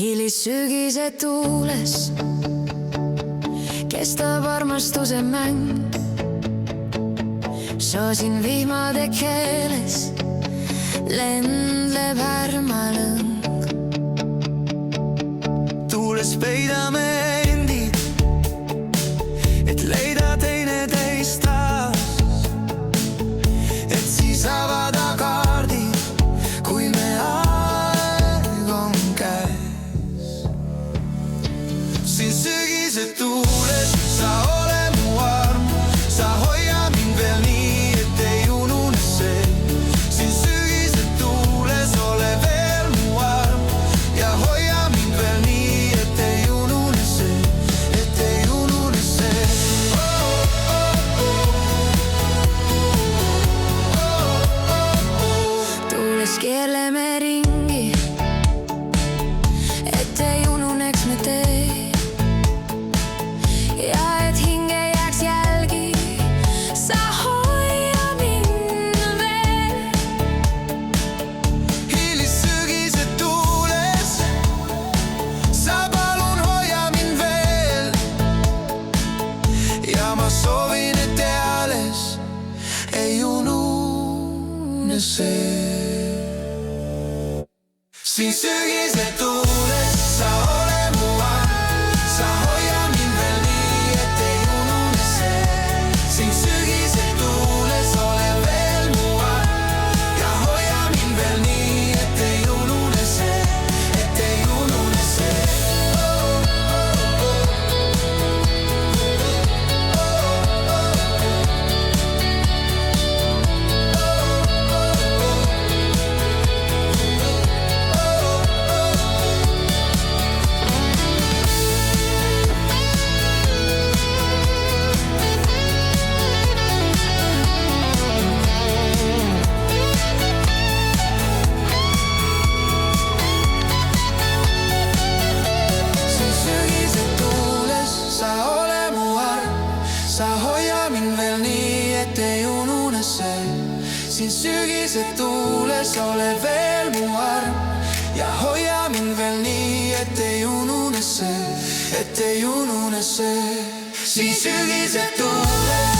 hilissügise tuules kestab armastuse mäng. Soosin vihmade keeles lendleb härmalõng. Tuules peidame endid, et leida teineteist taas, et siis avada kaardid, kui me aeg on käes. Siin sügise tuules sa ole mu arm, sa hoia mind veel nii, et ei unune see. Siin sügise tuules ole veel mu arm ja hoia mind veel nii, et ei unune see, et ei unune see. Tuules keerleme ringi, et ei ununeks me tee ja et hinge jääks jälgi, sa hoia mind veel. Hilissügise tuules sa palun hoia mind veel ja ma soovin, et eales ei unune see. Siin sügise tuules sa ole mu arm, sa hoia mind veel nii, et ei unune see. Siin sügise tuules ole veel mu arm ja hoia mind veel nii, et ei unune see, et ei unune see. Sa hoia mind veel nii, et ei unune see. Siin sügise tuules ole veel mu arm ja hoia mind veel nii, et ei unune see, et ei unune see. Siin sügise tuules